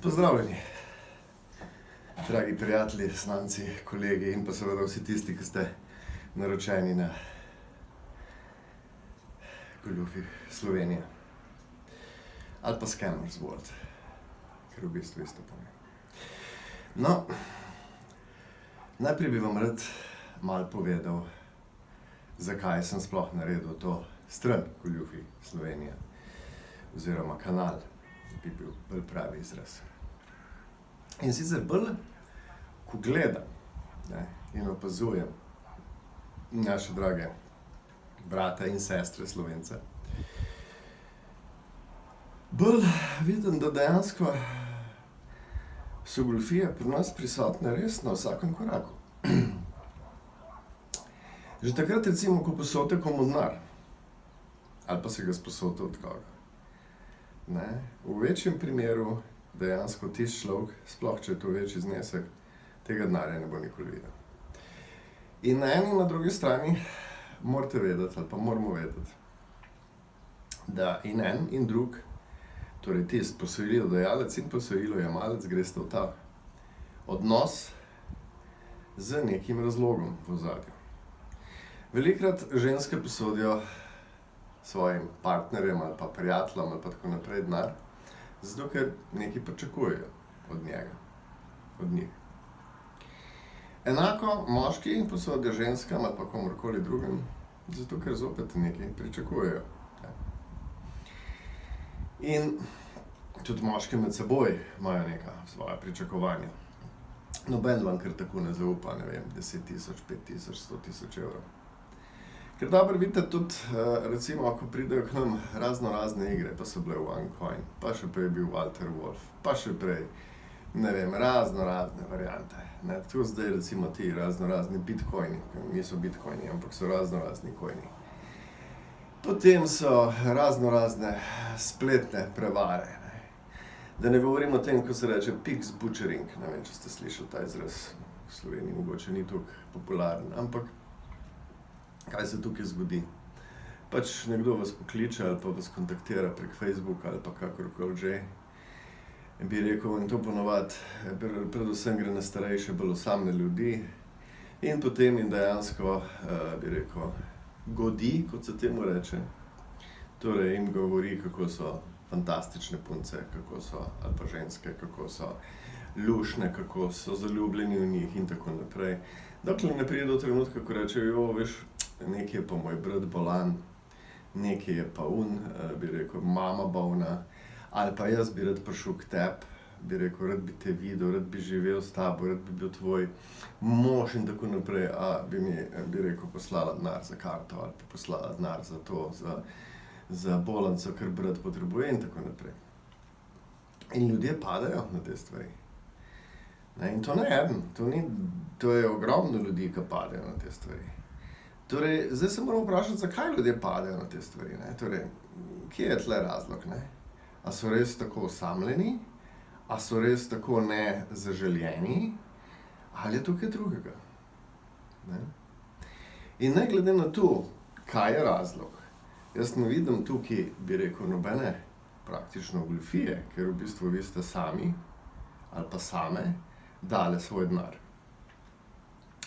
Pozdravljeni, dragi prijatelji, znanci, kolegi in pa seveda vsi tisti, ki ste naročeni na Goljufi Slovenije. Ali pa Scammers World, ker v bistvu isto pomeni. No, najprej bi vam rad malo povedal, zakaj sem sploh naredil to stran Goljufi Slovenije oziroma kanal, bi bil bolj pravi izraz. In sicer bolj, ko gledam in opazujem naše drage brate in sestre Slovence, bolj vidim, da dejansko so goljufije pri nas prisotne res na vsakem koraku. Že takrat recimo, ko posodite komu denar, ali pa se ga sposodite od koga. V večjem primeru dejansko tisti človek, sploh če je to večji znesek, tega denarja ne bo nikoli videl. In na eni in na drugi strani morate vedeti, ali pa moramo vedeti, da in en in drug, torej tisti posojilodajalec in posojilojemalec, greste v ta odnos z nekim razlogom v ozadju. Velikokrat ženske posodijo svojim partnerjem ali pa prijateljem ali pa tako naprej denar, zato ker nekaj pričakujejo od njega, od njih. Enako moški posodijo ženskam ali pa komurkoli drugim, zato ker zopet nekaj pričakujejo. In tudi moški med seboj imajo neka svoja pričakovanja. Noben vam kar tako ne zaupa, 10.000, 5.000, 100.000 evrov. Ker dobro vidite tudi, recimo, ko pridejo k nam razne igre, pa so bile v OneCoin, pa še prej bil Walter Wolf, pa še prej, razne variante. Tako zdaj recimo ti razni bitcoini, niso bitcoini, ampak so razni coini. Potem so razne spletne prevare. Da ne govorim o tem, ko se reče pigs butchering, ne vem, če ste slišali ta izraz, v Sloveniji mogoče ni toliko popularen, ampak kaj se tukaj zgodi? Pač nekdo vas pokliče ali pa vas kontaktira prek Facebooka ali pa kakorkoli že. Bi rekel, in to ponovadi, predvsem gre na starejše, bolj osamne ljudi. In potem jim dejansko, bi rekel, godi, kot se temu reče. Torej jim govori, kako so fantastične punce, kako so, ali pa ženske, kako so luštne, kako so zaljubljeni v njih in tako naprej. Dokler ne pride do trenutka, ko rečejo, veš, nekaj je pa moj brat bolan, nekaj je pa bi rekel, mama bolna, ali pa jaz bi rad prišel k tebi, bi rekel, rad bi te videl, rad bi živel s tabo, rad bi bil tvoj mož in tako naprej, a bi mi, bi rekel, poslala denar za karto ali pa poslala denar za to, za bolnico, ker brat potrebuje in tako naprej. In ljudje padajo na te stvari. In to ne eden, to je ogromno ljudi, ki padajo na te stvari. Torej, zdaj se moramo vprašati, zakaj ljudje padajo na te stvari. Torej, kje je tle razlog? A so res tako osamljeni? A so res tako nezaželjeni? Ali je tukaj drugega? In ne glede na to, kaj je razlog, jaz ne vidim tukaj, bi rekel, nobene praktično goljufije, ker v bistvu vi ste sami ali pa same dale svoj denar.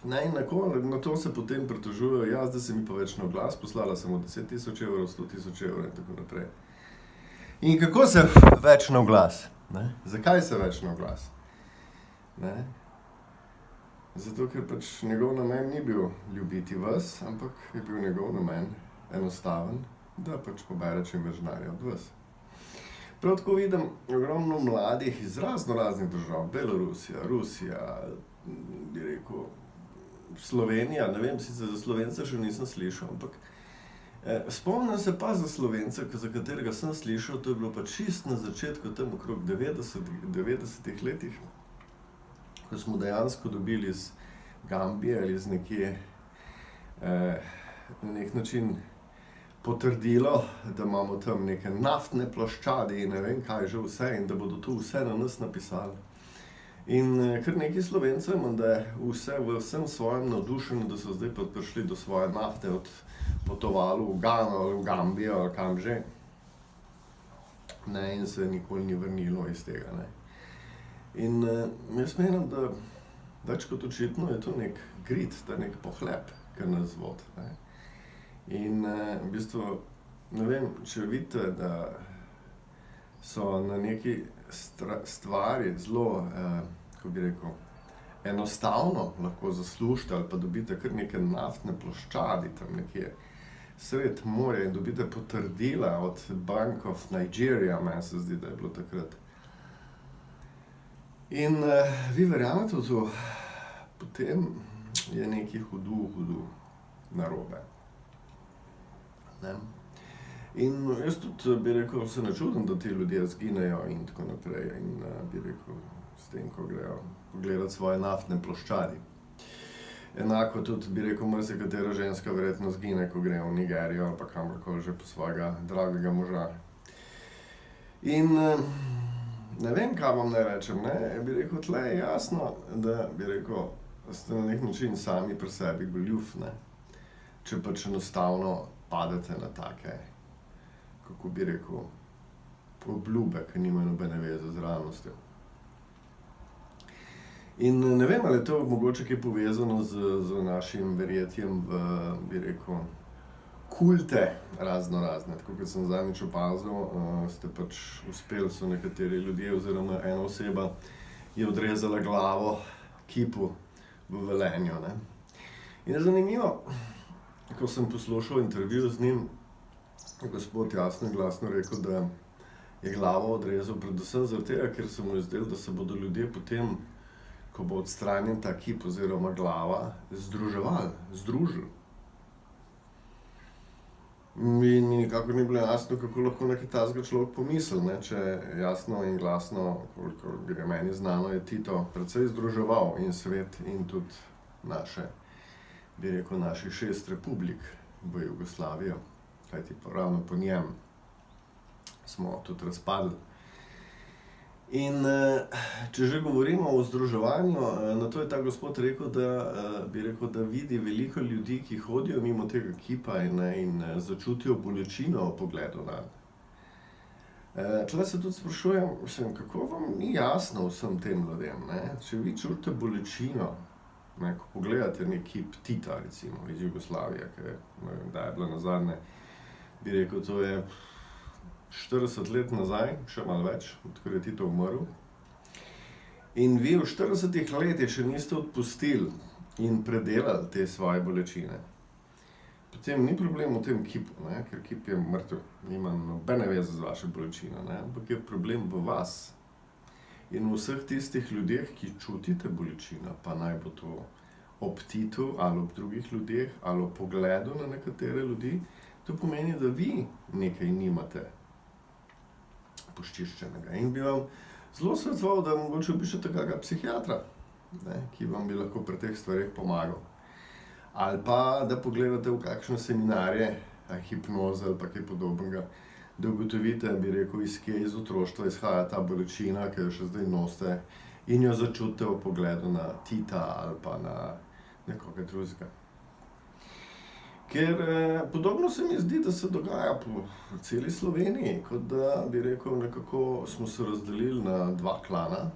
In na to se potem pritožujejo, zdaj se mi pa več na oglas, poslala sem 10.000 evrov, 100.000 evrov in tako naprej. In kako se več na oglas? Zakaj se več na oglas? Zato, ker pač njegov namen ni bil ljubiti vas, ampak je bil njegov namen enostaven, da pač pobere čim več denarja od vas. Prav tako vidim ogromno mladih iz raznih držav, Belorusija, Rusija, bi rekel, Slovenija, ne vem, sicer za Slovence še nisem slišal, ampak spomnim se pa za Slovence, za katerega sem slišal, to je bilo pa čisto na začetku, tam okrog 90-ih letih, ko smo dejansko dobili iz Gambije ali iz nekje na nek način potrdilo, da imamo tam neke naftne ploščadi in ne vem kaj že vse in da bodo tu vse na nas napisali. In kar nekaj Slovencev imam, da je vsem svojim navdušenju, da so zdaj pa prišli do svoje nafte, odpotovali v Gano ali v Gambijo ali kam že. In se nikoli ni vrnilo iz tega. In jaz menim, da več kot očitno je to nek grid, ta nek pohlep, ki nas vodi, ne. In v bistvu, ne vem, če vidite, da so na neki stvari zelo, kako bi rekel, enostavno lahko zaslužite ali pa dobite kar neke naftne ploščadi tam nekje sredi morja in dobite potrdila od Bank of Nigeria, meni se zdi, da je bilo takrat. In vi verjamete v to, potem je nekaj hudo narobe. Ne? In jaz tudi bi rekel, se ne čudim, da ti ljudje zginejo in tako naprej. In bi rekel, s tem, ko grejo pogledati svoje naftne ploščadi. Enako tudi bi rekel, marsikatera ženska verjetno zgine, ko gre v Nigerijo ali pa kamorkoli že po svojega dragega moža. In ne vem, kaj vam naj rečem, ne, bi rekel, tle je jasno, da bi rekel, ste na nek način sami pri sebi goljuf, ne. Če pač enostavno padete na take, kako bi rekel, obljube, ki nimajo nobene veze z realnostjo. In ne vem, ali je to mogoče kaj povezano z našim verjetjem v, bi rekel, kulte raznorazne. Tako kot sem zadnjič opazil, ste pač uspeli, so nekateri ljudje oziroma ena oseba je odrezala glavo kipu v Velenju, ne. In je zanimivo, ko sem poslušal intervju z njim, gospod jasno in glasno rekel, da je glavo odrezal predvsem zaradi tega, ker se mu je zdelo, da se bodo ljudje potem, ko bo odstranjen ta kip oziroma glava, združili. In mi nikakor ni bilo jasno, kako lahko nekaj takega človek pomisli, ne, če jasno in glasno, kolikor gre meni znano, je Tito precej združeval in svet in tudi naše, bi rekel, naših 6 republik v Jugoslavijo, kajti ravno po njem smo tudi razpadli. In če že govorimo o združevanju, na to je ta gospod rekel, da bi rekel, da vidi veliko ljudi, ki hodijo mimo tega kipa in začutijo bolečino ob pogledu nanj. Tule se tudi sprašujem, mislim, kako vam ni jasno vsem tem ljudem, ne? Če vi čutite bolečino, ne, ko pogledate neki kip Tita, recimo, iz Jugoslavije, ki je, ne vem, kdaj je bila nazadnje, bi rekel, to je 40 let nazaj, še malo več, odkar je Tito umrl. In vi v 40 letih še niste odpustili in predelali te svoje bolečine. Potem ni problem v tem kipu, ne, ker kip je mrtev, nima nobene veze z vašo bolečino, ne, ampak je problem v vas. In v vseh tistih ljudeh, ki čutite bolečino, pa naj bo to ob Titu ali ob drugih ljudeh ali ob pogledu na nekatere ljudi, to pomeni, da vi nekaj nimate počiščenega. In bi vam zelo svetoval, da mogoče obiščete kakega psihiatra, ne, ki vam bi lahko pri teh stvareh pomagal. Ali pa, da pogledate v kakšne seminarje, hipnoze ali pa kaj podobnega, da ugotovite, bi rekel, iz kje iz otroštva izhaja ta bolečina, ki jo še zdaj nosite in jo začutite v pogledu na Tita ali pa na nekoga drugega. Ker podobno se mi zdi, da se dogaja po celi Sloveniji, kot da, bi rekel, nekako smo se razdelili na 2 klana.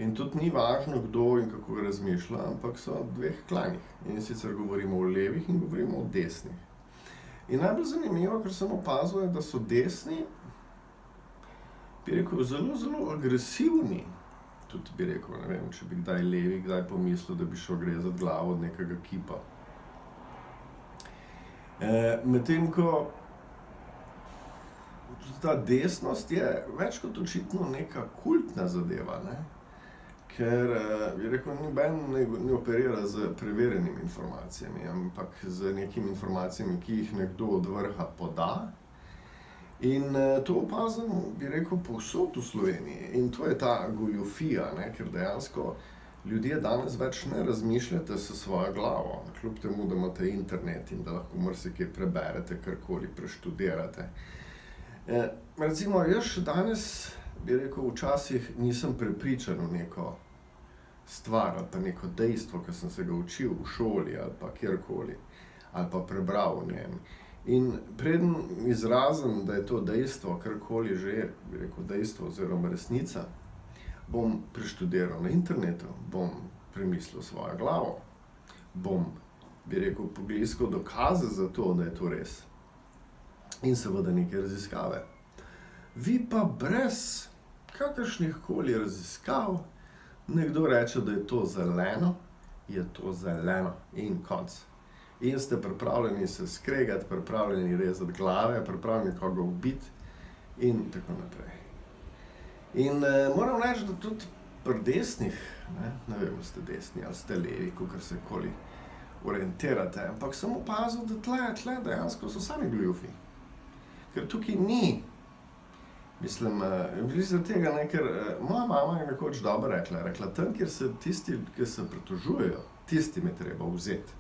In tudi ni važno, kdo in kako razmišlja, ampak so v 2 klanih. In sicer govorimo o levih in govorimo o desnih. In najbolj zanimivo, kar sem opazil, je, da so desni, bi rekel, zelo agresivni. Tudi bi rekel, ne vem, če bi kdaj levi kdaj pomislil, da bi šel grezat glavo od nekega kipa. Medtem ko ta desnost je več kot očitno neka kultna zadeva, ne. Ker, bi rekel, noben ne operira s preverjenimi informacijami, ampak z nekimi informacijami, ki jih nekdo od vrha poda. In to opazim, bi rekel, povsod v Sloveniji. In to je ta goljufija, ne, ker dejansko ljudje danes več ne razmišljate s svojo glavo, kljub temu, da imate internet in da lahko marsikaj preberete, karkoli preštudirate. Recimo, jaz še danes, bi rekel, včasih nisem prepričan v neko stvar ali pa neko dejstvo, ki sem se ga učil v šoli ali pa kjerkoli, ali pa prebral o njem. In preden izrazim, da je to dejstvo, karkoli že, bi rekel, dejstvo oziroma resnica, bom preštudiral na internetu, bom premislil svojo glavo, bom, bi rekel, pogledal dokaze za to, da je to res. In seveda neke raziskave. Vi pa brez kakršnih koli raziskav, nekdo reče, da je to zeleno, je to zeleno in konc. In ste pripravljeni se skregati, pripravljeni rezati glave, pripravljeni koga ubiti in tako naprej. In moram reči, da tudi pri desnih, ne vem, ste desni ali ste levi, kakor se koli orientirate, ampak sem opazil, da tle dejansko so sami goljufi. Ker tukaj ni, mislim, zaradi tega, ker moja mama je nekoč dobro rekla, tam, kjer se tisti, ki se pritožujejo, tistim je treba vzeti.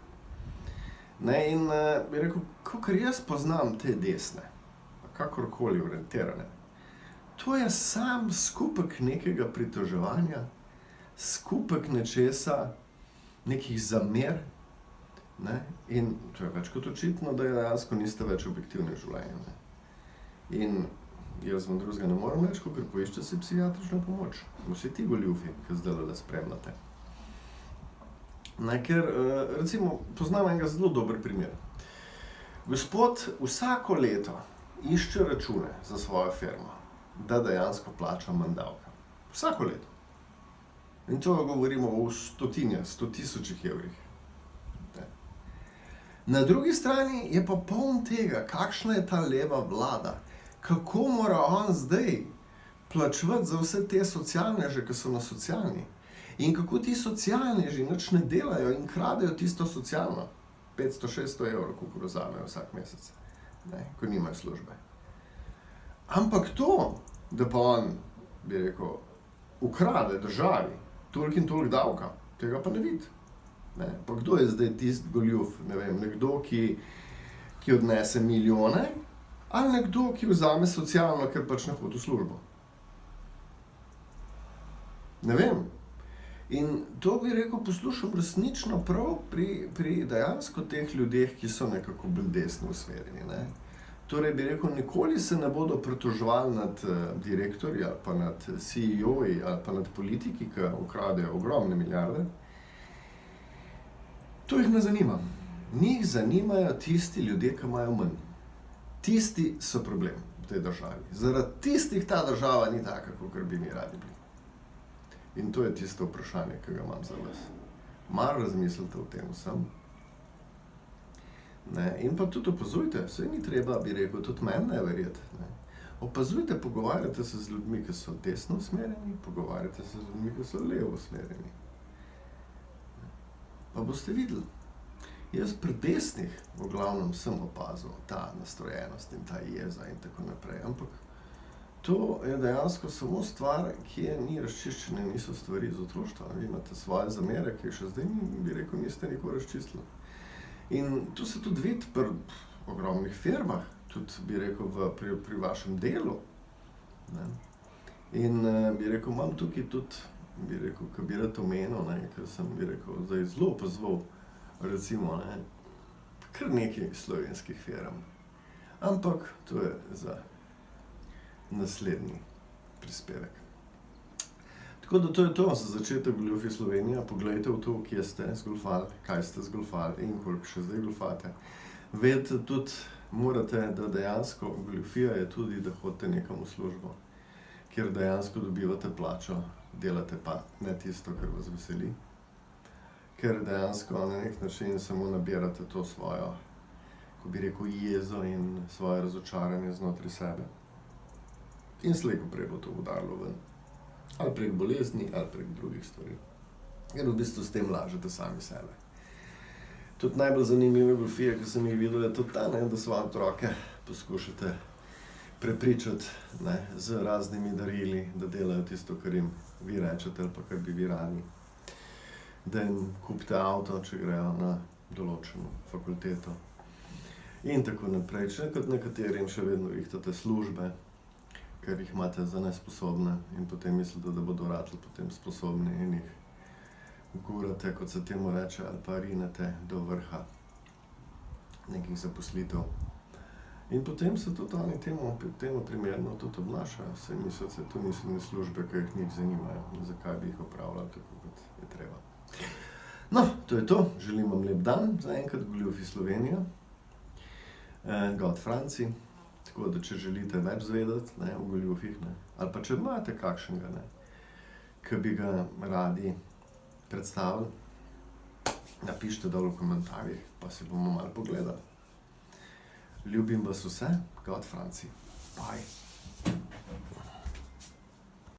In bi rekel, kakor jaz poznam te desne, kakorkoli orientirane, to je sam skupek nekega pritoževanja, skupek nečesa, nekih zamer, in to je več kot očitno, da dejansko niste več objektivni v življenju. In jaz vam drugega ne morem reči, kakor poišče si psihiatrično pomoč. Vsi ti goljufi, ki zdaj spremljate. Ker, recimo, poznam enega zelo dober primer. Gospod vsako leto išče račune za svojo firmo, da dejansko plača manj davka. Vsako leto. In to govorimo o 100,000 evrih. Na drugi strani je pa poln tega, kakšna je ta leva vlada, kako mora on zdaj plačevati za vse te socialneže, ki so na socialni. In kako ti socialneži nič ne delajo in kradejo tisto socialno. 500-600 evrov, koliko vzamejo vsak mesec, ko nimajo službe. Ampak to, da pa on, bi rekel, ukrade državi toliko in toliko davka, tega pa ne vidi. Pa kdo je zdaj tisti goljuf, ne vem, nekdo, ki odnese milijone, ali nekdo, ki vzame socialno, ker pač ne hodi v službo. Ne vem. In to, bi rekel, poslušam resnično prav pri dejansko teh ljudeh, ki so nekako bolj desno usmerjeni. Torej, bi rekel, nikoli se ne bodo pritoževali nad direktorji ali pa nad CEO-ji ali pa nad politiki, ki ukradejo ogromne milijarde. To jih ne zanima. Njih zanimajo tisti ljudje, ki imajo manj. Tisti so problem v tej državi. Zaradi tistih ta država ni taka, kakor bi mi radi bili. In to je tisto vprašanje, ki ga imam za vas. Malo razmislite o tem vsem. In pa tudi opazujte, saj ni treba, bi rekel, tudi meni ne verjeti. Opazujte, pogovarjate se z ljudmi, ki so desno usmerjeni, pogovarjate se z ljudmi, ki so levo usmerjeni. Pa boste videli. Jaz pri desnih v glavnem sem opazil ta nastrojenost in ta jeza in tako naprej, ampak to je dejansko samo stvar, ki ni razčiščena, niso stvari iz otroštva. Vi imate svoje zamere, ki še zdaj, bi rekel, niste nikoli razčistili. In tu se tudi vidi pri ogromnih firmah, tudi, bi rekel, pri vašem delu. In, bi rekel, imam tukaj tudi, bi rekel, ko bi rad omenil, ker sem, bi rekel, zdaj zelo opazval, recimo, kar nekaj slovenskih firm. Ampak to je za naslednji prispevek. Tako da to je to, za začetek Goljufi Slovenija. Poglejte v to, kje ste zgoljufali, kaj ste zgoljufali in koliko še zdaj goljufate. Vedite tudi, morate, da dejansko goljufija je tudi, da hodite nekam v službo, kjer dejansko dobivate plačo, delate pa ne tisto, kar vas veseli, ker dejansko na nek način samo nabirate to svojo, ko bi rekel, jezo in svoje razočaranje znotraj sebe. In slej ko prej bo to udarilo ven. Ali prek bolezni, ali prek drugih stvari. Ker v bistvu s tem lažete sami sebe. Tudi najbolj zanimive goljufije, ki sem jih videl, je tudi ta, da svoje otroke poskušate prepričati z raznimi darili, da delajo tisto, kar jim vi rečete, ali pa kar bi vi radi. Da jim kupite avto, če grejo na določeno fakulteto. In tako naprej. Če kot nekaterim še vedno rihtate službe, ker jih imate za nesposobne in potem mislite, da bodo ratali potem sposobni in jih gurate, kot se temu reče, ali pa rinete do vrha nekih zaposlitev. In potem se tudi oni temu primerno tudi obnašajo. Saj mislijo, da to niso ne službe, ki jih njih zanimajo. Zakaj bi jih opravljali tako, kot je treba. No, to je to. Želim vam lep dan. Zaenkrat goljufi Slovenija. God Franci. Tako da, če želite več zvedeti, ne, o goljufih, ne, ali pa če imate kakšnega, ne, ki bi ga radi predstavili, napišite dol v komentarjih, pa si bomo malo pogledali. Ljubim vas vse, God Franci. Bye.